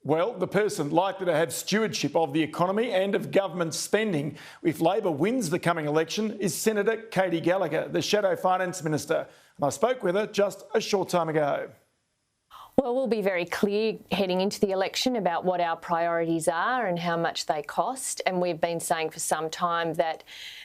Well, the person likely to have stewardship of the economy and of government spending if Labor wins the coming election is Senator Katy Gallagher, the Shadow Finance Minister. And I spoke with her just a short time ago. Well, we'll be very clear heading into the election about what our priorities are and how much they cost. And we've been saying for some time that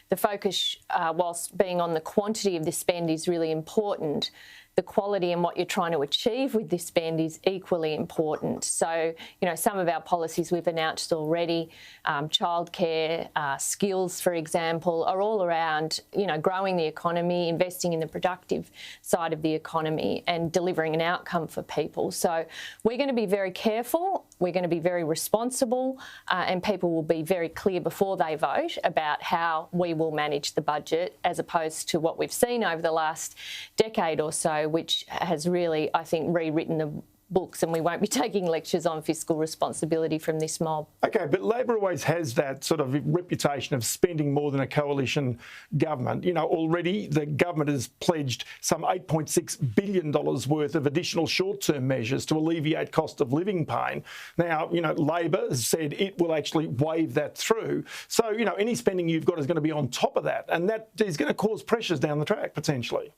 the focus, whilst being on the quantity of the spend is really important, the quality and what you're trying to achieve with this spend is equally important. So, some of our policies we've announced already, childcare, skills, for example, are all around, growing the economy, investing in the productive side of the economy and delivering an outcome for people. So we're going to be very careful, we're going to be very responsible, and people will be very clear before they vote about how we will manage the budget, as opposed to what we've seen over the last decade or so, which has really, I think, rewritten the books, and we won't be taking lectures on fiscal responsibility from this mob. OK, but Labor always has that sort of reputation of spending more than a coalition government. Already the government has pledged some $8.6 billion worth of additional short-term measures to alleviate cost of living pain. Now, Labor has said it will actually wave that through. So, any spending you've got is going to be on top of that, and that is going to cause pressures down the track, potentially.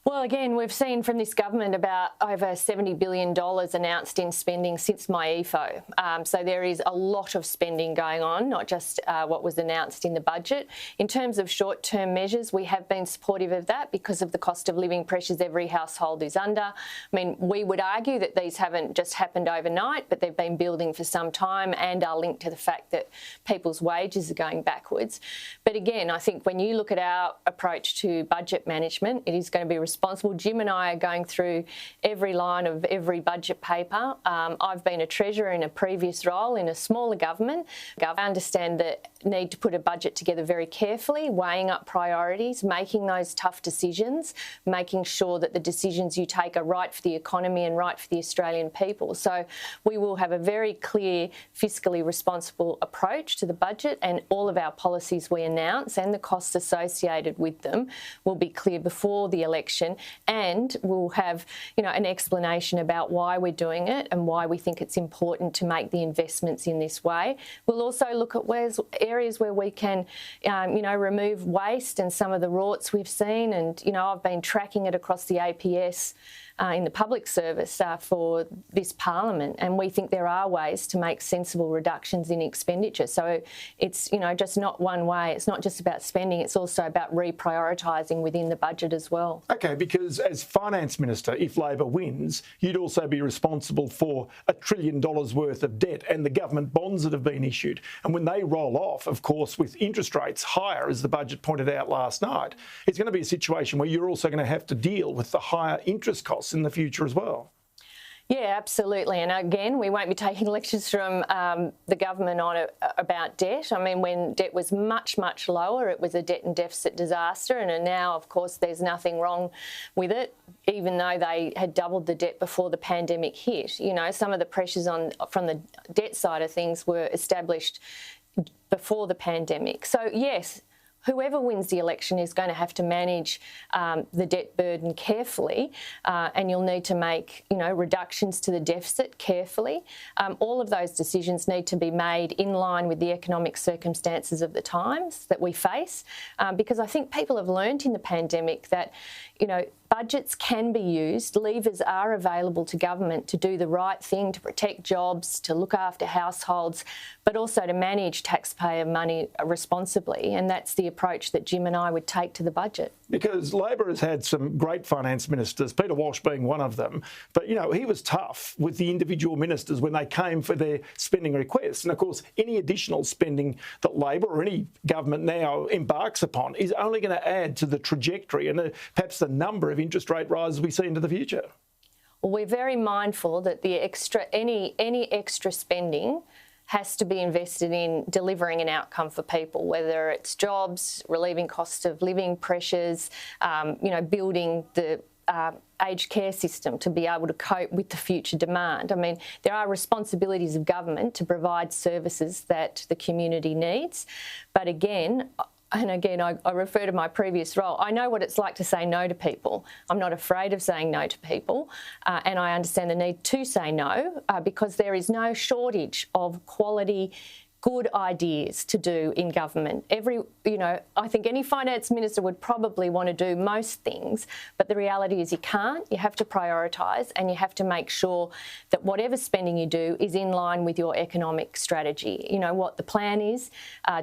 Well, again, we've seen from this government about over $70 billion announced in spending since my EFO. So there is a lot of spending going on, not just what was announced in the budget. In terms of short-term measures, we have been supportive of that because of the cost of living pressures every household is under. I mean, we would argue that these haven't just happened overnight, but they've been building for some time and are linked to the fact that people's wages are going backwards. But again, I think when you look at our approach to budget management, it is going to be responsible. Jim and I are going through every line of every budget paper. I've been a treasurer in a previous role in a smaller government. I understand the need to put a budget together very carefully, weighing up priorities, making those tough decisions, making sure that the decisions you take are right for the economy and right for the Australian people. So we will have a very clear, fiscally responsible approach to the budget, and all of our policies we announce and the costs associated with them will be clear before the election. And we'll have, an explanation about why we're doing it and why we think it's important to make the investments in this way. We'll also look at areas where we can, remove waste and some of the rorts we've seen. And, I've been tracking it across the APS in the public service for this parliament, and we think there are ways to make sensible reductions in expenditure. So it's, just not one way. It's not just about spending, it's also about reprioritising within the budget as well. OK, because as Finance Minister, if Labor wins, you'd also be responsible for $1 trillion worth of debt and the government bonds that have been issued. And when they roll off, of course, with interest rates higher, as the budget pointed out last night, it's going to be a situation where you're also going to have to deal with the higher interest costs in the future as well. Yeah, absolutely. And again, we won't be taking lectures from the government on about debt. I mean, when debt was much, much lower, it was a debt and deficit disaster. And now, of course, there's nothing wrong with it, even though they had doubled the debt before the pandemic hit. Some of the pressures from the debt side of things were established before the pandemic. So, yes, whoever wins the election is going to have to manage the debt burden carefully, and you'll need to make, reductions to the deficit carefully. All of those decisions need to be made in line with the economic circumstances of the times that we face, because I think people have learnt in the pandemic that, budgets can be used, levers are available to government to do the right thing, to protect jobs, to look after households, but also to manage taxpayer money responsibly. And that's the approach that Jim and I would take to the budget. Because Labor has had some great finance ministers, Peter Walsh being one of them, but, he was tough with the individual ministers when they came for their spending requests. And, of course, any additional spending that Labor or any government now embarks upon is only going to add to the trajectory and perhaps the number of interest rate rises we see into the future. Well, we're very mindful that any extra spending has to be invested in delivering an outcome for people, whether it's jobs, relieving cost of living pressures, building the aged care system to be able to cope with the future demand. I mean, there are responsibilities of government to provide services that the community needs. But again, and again, I refer to my previous role, I know what it's like to say no to people. I'm not afraid of saying no to people, and I understand the need to say no because there is no shortage of quality, good ideas to do in government. I think any finance minister would probably want to do most things, but the reality is you can't. You have to prioritise, and you have to make sure that whatever spending you do is in line with your economic strategy. You know, what the plan is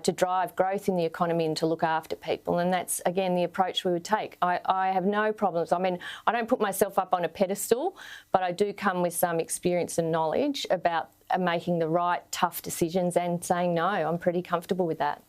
to drive growth in the economy and to look after people. And that's, again, the approach we would take. I have no problems. I mean, I don't put myself up on a pedestal, but I do come with some experience and knowledge about making the right tough decisions and saying no. I'm pretty comfortable with that.